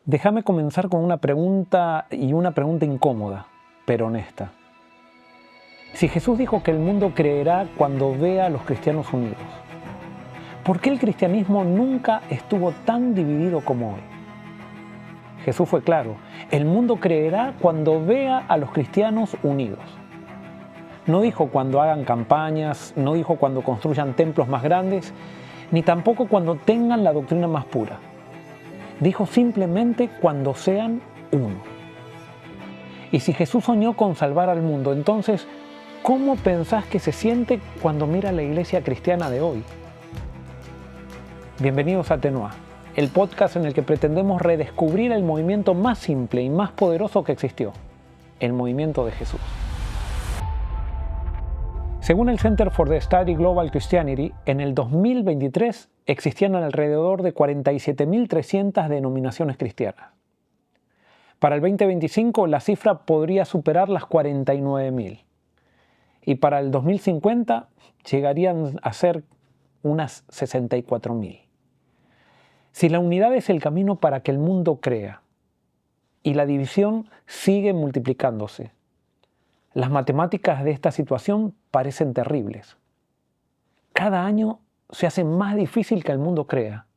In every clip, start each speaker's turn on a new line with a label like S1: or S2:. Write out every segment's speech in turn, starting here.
S1: Déjame comenzar con una pregunta incómoda, pero honesta. Si Jesús dijo que el mundo creerá cuando vea a los cristianos unidos, ¿por qué el cristianismo nunca estuvo tan dividido como hoy? Jesús fue claro, el mundo creerá cuando vea a los cristianos unidos. No dijo cuando hagan campañas, no dijo cuando construyan templos más grandes, ni tampoco cuando tengan la doctrina más pura. Dijo simplemente cuando sean uno. Y si Jesús soñó con salvar al mundo, entonces, ¿cómo pensás que se siente cuando mira la iglesia cristiana de hoy? Bienvenidos a Tenoá, el podcast en el que pretendemos redescubrir el movimiento más simple y más poderoso que existió, el movimiento de Jesús. Según el Center for the Study Global Christianity, en el 2023 existían alrededor de 47.300 denominaciones cristianas. Para el 2025 la cifra podría superar las 49.000. Y para el 2050 llegarían a ser unas 64.000. Si la unidad es el camino para que el mundo crea y la división sigue multiplicándose, las matemáticas de esta situación parecen terribles. Cada año se hace más difícil que el mundo crea,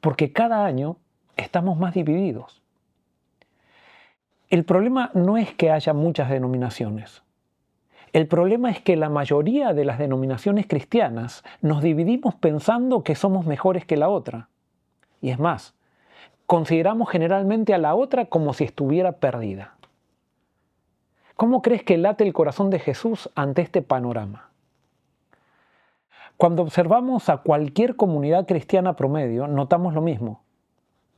S1: porque cada año estamos más divididos. El problema no es que haya muchas denominaciones. El problema es que la mayoría de las denominaciones cristianas nos dividimos pensando que somos mejores que la otra. Y es más, consideramos generalmente a la otra como si estuviera perdida. ¿Cómo crees que late el corazón de Jesús ante este panorama? Cuando observamos a cualquier comunidad cristiana promedio, notamos lo mismo.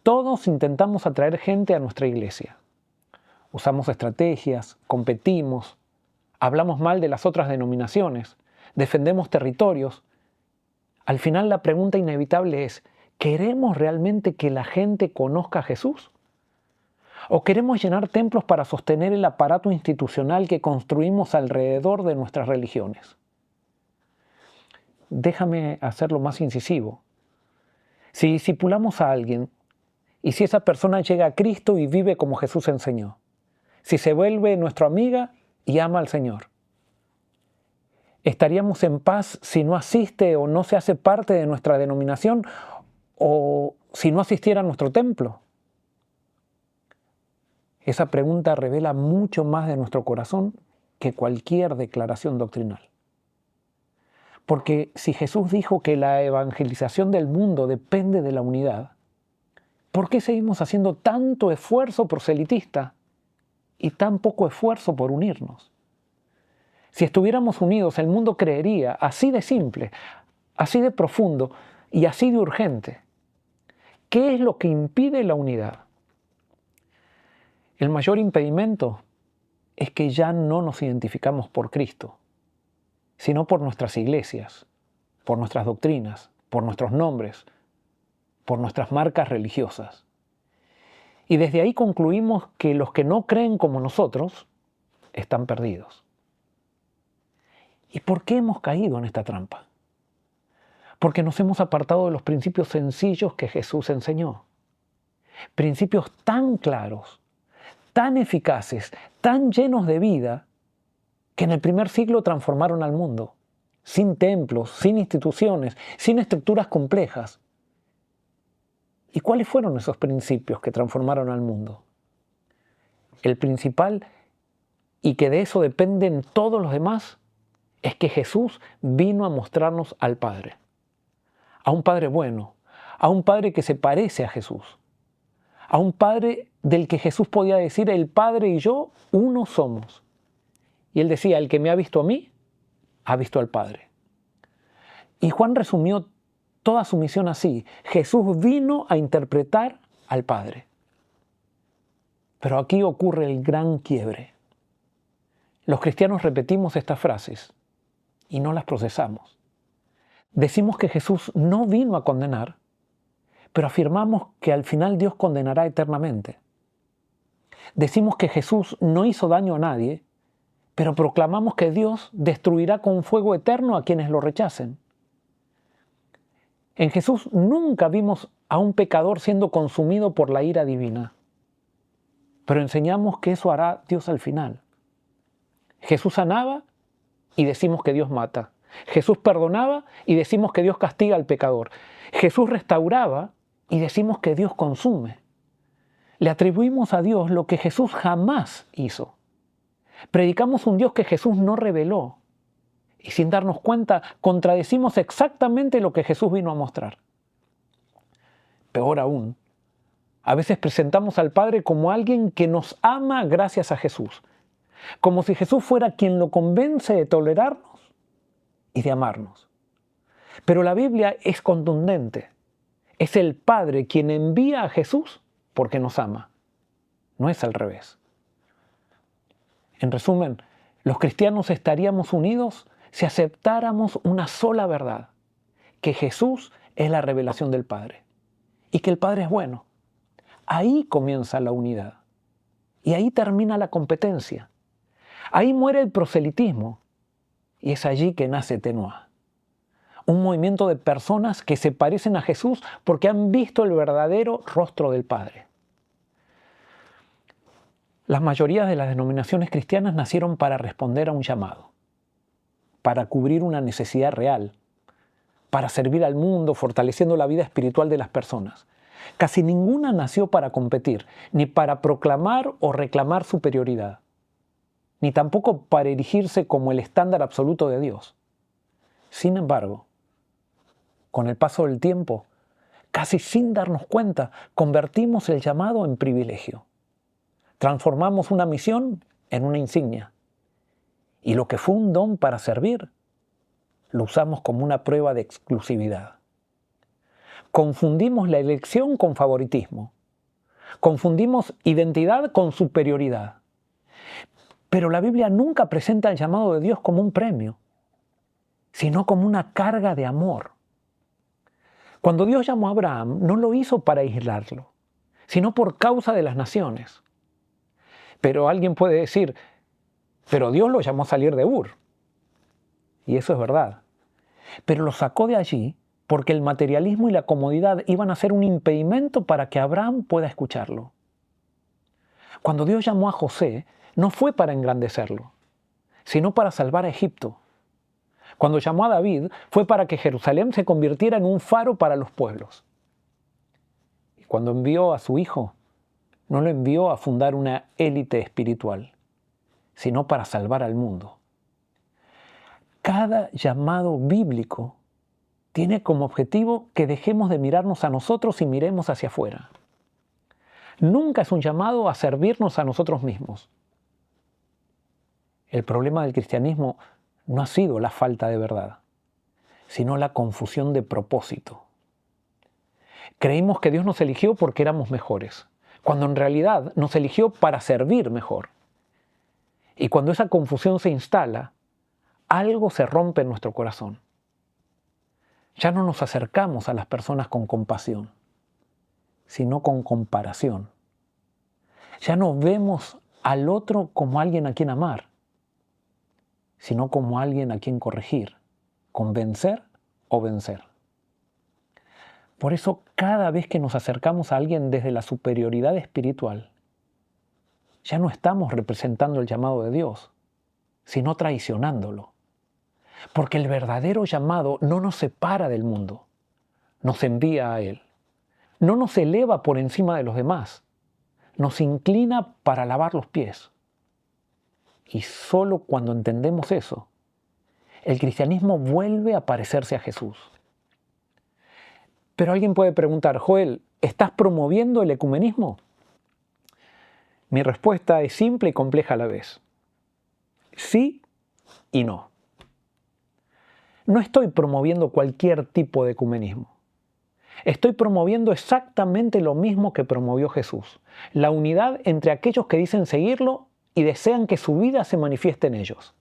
S1: Todos intentamos atraer gente a nuestra iglesia. Usamos estrategias, competimos, hablamos mal de las otras denominaciones, defendemos territorios. Al final la pregunta inevitable es, ¿queremos realmente que la gente conozca a Jesús? ¿O queremos llenar templos para sostener el aparato institucional que construimos alrededor de nuestras religiones? Déjame hacerlo más incisivo. Si discipulamos a alguien y si esa persona llega a Cristo y vive como Jesús enseñó, si se vuelve nuestra amiga y ama al Señor, ¿estaríamos en paz si no asiste o no se hace parte de nuestra denominación o si no asistiera a nuestro templo? Esa pregunta revela mucho más de nuestro corazón que cualquier declaración doctrinal. Porque si Jesús dijo que la evangelización del mundo depende de la unidad, ¿por qué seguimos haciendo tanto esfuerzo proselitista y tan poco esfuerzo por unirnos? Si estuviéramos unidos, el mundo creería así de simple, así de profundo y así de urgente. ¿Qué es lo que impide la unidad? El mayor impedimento es que ya no nos identificamos por Cristo, sino por nuestras iglesias, por nuestras doctrinas, por nuestros nombres, por nuestras marcas religiosas. Y desde ahí concluimos que los que no creen como nosotros están perdidos. ¿Y por qué hemos caído en esta trampa? Porque nos hemos apartado de los principios sencillos que Jesús enseñó. Principios tan claros, tan eficaces, tan llenos de vida, que en el primer siglo transformaron al mundo, sin templos, sin instituciones, sin estructuras complejas. ¿Y cuáles fueron esos principios que transformaron al mundo? El principal, y que de eso dependen todos los demás, es que Jesús vino a mostrarnos al Padre. A un Padre bueno, a un Padre que se parece a Jesús. A un Padre del que Jesús podía decir, el Padre y yo, uno somos. Y él decía, el que me ha visto a mí, ha visto al Padre. Y Juan resumió toda su misión así. Jesús vino a interpretar al Padre. Pero aquí ocurre el gran quiebre. Los cristianos repetimos estas frases y no las procesamos. Decimos que Jesús no vino a condenar, pero afirmamos que al final Dios condenará eternamente. Decimos que Jesús no hizo daño a nadie, pero proclamamos que Dios destruirá con fuego eterno a quienes lo rechacen. En Jesús nunca vimos a un pecador siendo consumido por la ira divina. pero enseñamos que eso hará Dios al final. Jesús sanaba y decimos que Dios mata. Jesús perdonaba y decimos que Dios castiga al pecador. Jesús restauraba y decimos que Dios consume. Le atribuimos a Dios lo que Jesús jamás hizo. Predicamos un Dios que Jesús no reveló. Y sin darnos cuenta, contradecimos exactamente lo que Jesús vino a mostrar. Peor aún, a veces presentamos al Padre como alguien que nos ama gracias a Jesús, como si Jesús fuera quien lo convence de tolerarnos y de amarnos. Pero la Biblia es contundente. Es el Padre quien envía a Jesús porque nos ama. No es al revés. En resumen, los cristianos estaríamos unidos si aceptáramos una sola verdad, que Jesús es la revelación del Padre y que el Padre es bueno. Ahí comienza la unidad y ahí termina la competencia. Ahí muere el proselitismo y es allí que nace Tenuá, un movimiento de personas que se parecen a Jesús porque han visto el verdadero rostro del Padre. La mayoría de las denominaciones cristianas nacieron para responder a un llamado, para cubrir una necesidad real, para servir al mundo, fortaleciendo la vida espiritual de las personas. Casi ninguna nació para competir, ni para proclamar o reclamar superioridad, ni tampoco para erigirse como el estándar absoluto de Dios. Sin embargo, con el paso del tiempo, casi sin darnos cuenta, convertimos el llamado en privilegio. Transformamos una misión en una insignia. Y lo que fue un don para servir, lo usamos como una prueba de exclusividad. Confundimos la elección con favoritismo. Confundimos identidad con superioridad. Pero la Biblia nunca presenta el llamado de Dios como un premio, sino como una carga de amor. Cuando Dios llamó a Abraham, no lo hizo para aislarlo, sino por causa de las naciones. Pero alguien puede decir, pero Dios lo llamó a salir de Ur. Y eso es verdad. Pero lo sacó de allí porque el materialismo y la comodidad iban a ser un impedimento para que Abraham pueda escucharlo. Cuando Dios llamó a José, no fue para engrandecerlo, sino para salvar a Egipto. Cuando llamó a David, fue para que Jerusalén se convirtiera en un faro para los pueblos. Y cuando envió a su hijo, no lo envió a fundar una élite espiritual, sino para salvar al mundo. Cada llamado bíblico tiene como objetivo que dejemos de mirarnos a nosotros y miremos hacia afuera. Nunca es un llamado a servirnos a nosotros mismos. El problema del cristianismo no ha sido la falta de verdad, sino la confusión de propósito. Creímos que Dios nos eligió porque éramos mejores, cuando en realidad nos eligió para servir mejor. Y cuando esa confusión se instala, algo se rompe en nuestro corazón. Ya no nos acercamos a las personas con compasión, sino con comparación. Ya no vemos al otro como alguien a quien amar, sino como alguien a quien corregir, convencer o vencer. Por eso, cada vez que nos acercamos a alguien desde la superioridad espiritual, ya no estamos representando el llamado de Dios, sino traicionándolo. Porque el verdadero llamado no nos separa del mundo, nos envía a Él. No nos eleva por encima de los demás, nos inclina para lavar los pies. Y solo cuando entendemos eso, el cristianismo vuelve a parecerse a Jesús. Pero alguien puede preguntar, Joel, ¿estás promoviendo el ecumenismo? Mi respuesta es simple y compleja a la vez. Sí y no. No estoy promoviendo cualquier tipo de ecumenismo. Estoy promoviendo exactamente lo mismo que promovió Jesús, la unidad entre aquellos que dicen seguirlo y desean que su vida se manifieste en ellos.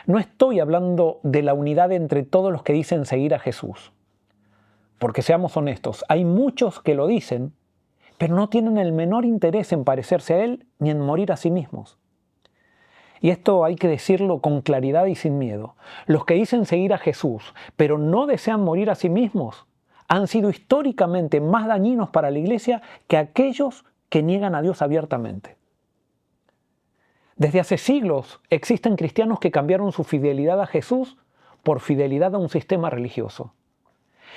S1: No estoy hablando de la unidad entre todos los que dicen seguir a Jesús. Porque seamos honestos, hay muchos que lo dicen, pero no tienen el menor interés en parecerse a Él ni en morir a sí mismos. Y esto hay que decirlo con claridad y sin miedo. Los que dicen seguir a Jesús, pero no desean morir a sí mismos, han sido históricamente más dañinos para la iglesia que aquellos que niegan a Dios abiertamente. Desde hace siglos existen cristianos que cambiaron su fidelidad a Jesús por fidelidad a un sistema religioso.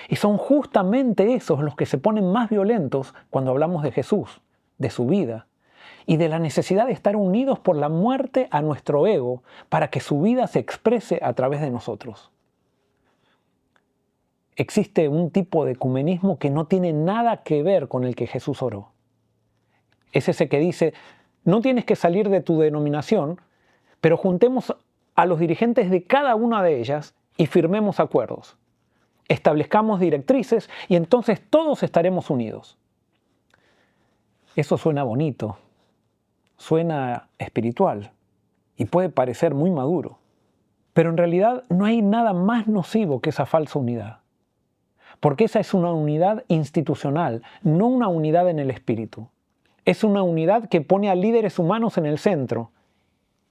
S1: Y son justamente esos los que se ponen más violentos cuando hablamos de Jesús, de su vida y de la necesidad de estar unidos por la muerte a nuestro ego para que su vida se exprese a través de nosotros. Existe un tipo de ecumenismo que no tiene nada que ver con el que Jesús oró. Es ese que dice, no tienes que salir de tu denominación, pero juntemos a los dirigentes de cada una de ellas y firmemos acuerdos. Establezcamos directrices y entonces todos estaremos unidos. Eso suena bonito, suena espiritual y puede parecer muy maduro. Pero en realidad no hay nada más nocivo que esa falsa unidad. Porque esa es una unidad institucional, no una unidad en el espíritu. Es una unidad que pone a líderes humanos en el centro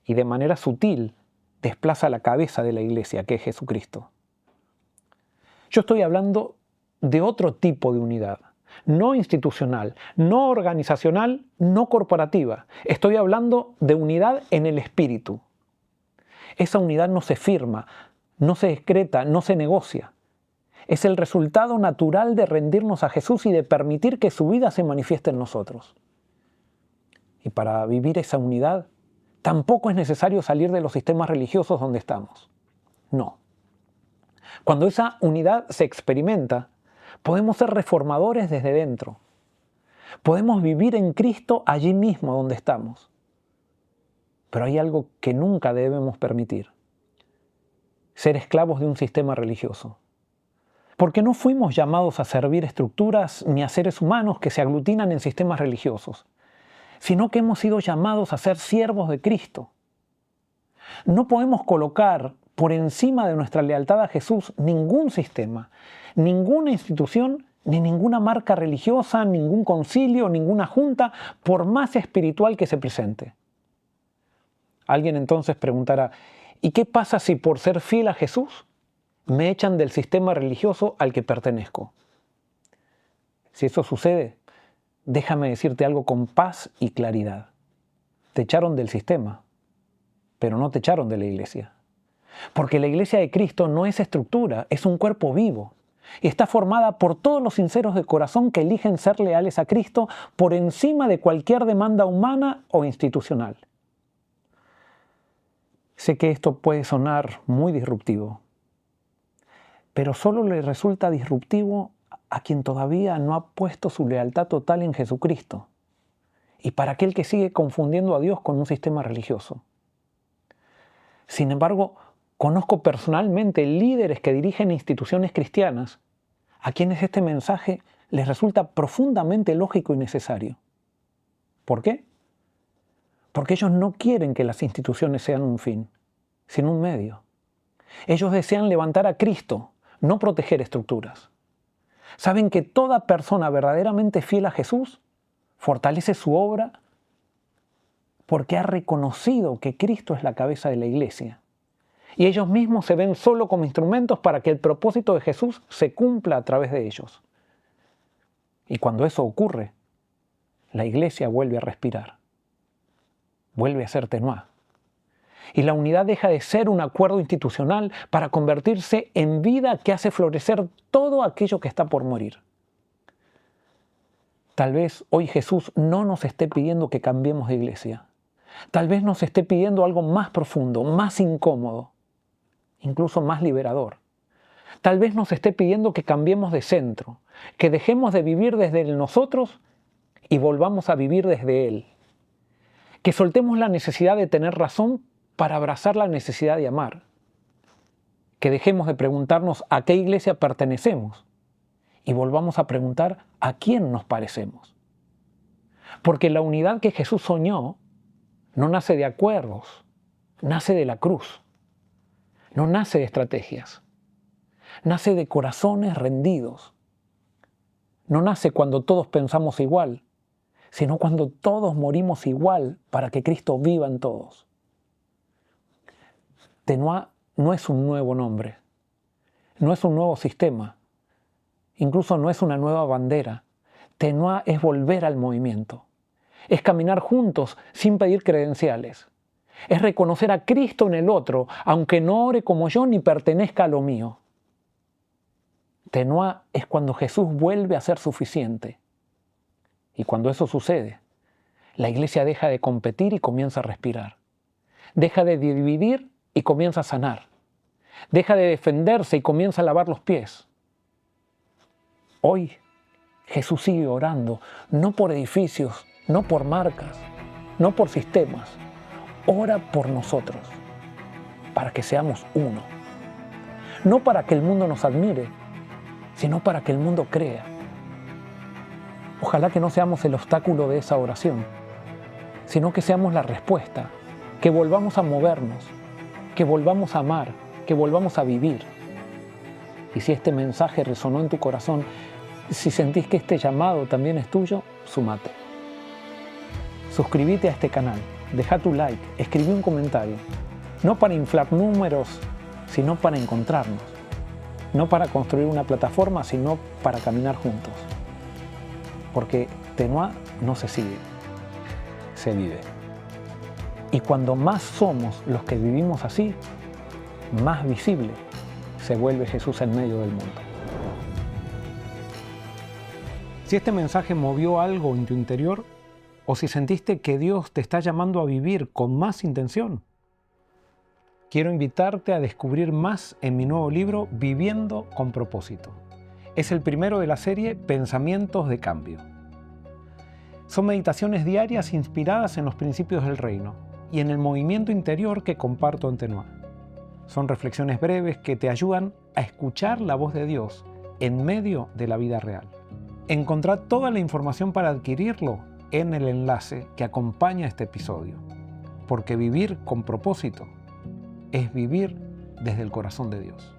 S1: y de manera sutil desplaza la cabeza de la iglesia, que es Jesucristo. Yo estoy hablando de otro tipo de unidad, no institucional, no organizacional, no corporativa. Estoy hablando de unidad en el espíritu. Esa unidad no se firma, no se decreta, no se negocia. Es el resultado natural de rendirnos a Jesús y de permitir que su vida se manifieste en nosotros. Y para vivir esa unidad, tampoco es necesario salir de los sistemas religiosos donde estamos. No. Cuando esa unidad se experimenta, podemos ser reformadores desde dentro. Podemos vivir en Cristo allí mismo donde estamos. Pero hay algo que nunca debemos permitir: ser esclavos de un sistema religioso. Porque no fuimos llamados a servir estructuras ni a seres humanos que se aglutinan en sistemas religiosos, sino que hemos sido llamados a ser siervos de Cristo. No podemos colocar por encima de nuestra lealtad a Jesús ningún sistema, ninguna institución, ni ninguna marca religiosa, ningún concilio, ninguna junta, por más espiritual que se presente. Alguien entonces preguntará, ¿y qué pasa si por ser fiel a Jesús me echan del sistema religioso al que pertenezco? Si eso sucede, déjame decirte algo con paz y claridad. Te echaron del sistema, pero no te echaron de la iglesia. Porque la iglesia de Cristo no es estructura, es un cuerpo vivo. Y está formada por todos los sinceros de corazón que eligen ser leales a Cristo por encima de cualquier demanda humana o institucional. Sé que esto puede sonar muy disruptivo, pero solo le resulta disruptivo a quien todavía no ha puesto su lealtad total en Jesucristo y para aquel que sigue confundiendo a Dios con un sistema religioso. Sin embargo, conozco personalmente líderes que dirigen instituciones cristianas a quienes este mensaje les resulta profundamente lógico y necesario. ¿Por qué? Porque ellos no quieren que las instituciones sean un fin, sino un medio. Ellos desean levantar a Cristo, no proteger estructuras. Saben que toda persona verdaderamente fiel a Jesús fortalece su obra porque ha reconocido que Cristo es la cabeza de la iglesia. Y ellos mismos se ven solo como instrumentos para que el propósito de Jesús se cumpla a través de ellos. Y cuando eso ocurre, la iglesia vuelve a respirar, vuelve a ser tenuá. Y la unidad deja de ser un acuerdo institucional para convertirse en vida que hace florecer todo aquello que está por morir. Tal vez hoy Jesús no nos esté pidiendo que cambiemos de iglesia. Tal vez nos esté pidiendo algo más profundo, más incómodo, incluso más liberador. Tal vez nos esté pidiendo que cambiemos de centro, que dejemos de vivir desde el nosotros y volvamos a vivir desde Él. Que soltemos la necesidad de tener razón para abrazar la necesidad de amar. Que dejemos de preguntarnos a qué iglesia pertenecemos y volvamos a preguntar a quién nos parecemos. Porque la unidad que Jesús soñó no nace de acuerdos, nace de la cruz. No nace de estrategias, nace de corazones rendidos. No nace cuando todos pensamos igual, sino cuando todos morimos igual para que Cristo viva en todos. Tenuá no es un nuevo nombre, no es un nuevo sistema, incluso no es una nueva bandera. Tenuá es volver al movimiento, Es caminar juntos sin pedir credenciales. Es reconocer a Cristo en el otro, aunque no ore como yo ni pertenezca a lo mío. Tenuá es cuando Jesús vuelve a ser suficiente. Y cuando eso sucede, la iglesia deja de competir y comienza a respirar. Deja de dividir y comienza a sanar. Deja de defenderse y comienza a lavar los pies. Hoy Jesús sigue orando, no por edificios, no por marcas, no por sistemas. Ora por nosotros, para que seamos uno. No para que el mundo nos admire, sino para que el mundo crea. Ojalá que no seamos el obstáculo de esa oración, sino que seamos la respuesta, que volvamos a movernos, que volvamos a amar, que volvamos a vivir. Y si este mensaje resonó en tu corazón, si sentís que este llamado también es tuyo, sumate. Suscríbete a este canal, deja tu like, escribí un comentario. No para inflar números, sino para encontrarnos. No para construir una plataforma, sino para caminar juntos. Porque Tenuá no se sigue, se vive. Y cuando más somos los que vivimos así, más visible se vuelve Jesús en medio del mundo. Si este mensaje movió algo en tu interior, o si sentiste que Dios te está llamando a vivir con más intención, quiero invitarte a descubrir más en mi nuevo libro Viviendo con propósito. Es el primero de la serie Pensamientos de Cambio. Son meditaciones diarias inspiradas en los principios del reino y en el movimiento interior que comparto en Tenuá. Son reflexiones breves que te ayudan a escuchar la voz de Dios en medio de la vida real. Encontrá toda la información para adquirirlo en el enlace que acompaña este episodio, porque vivir con propósito es vivir desde el corazón de Dios.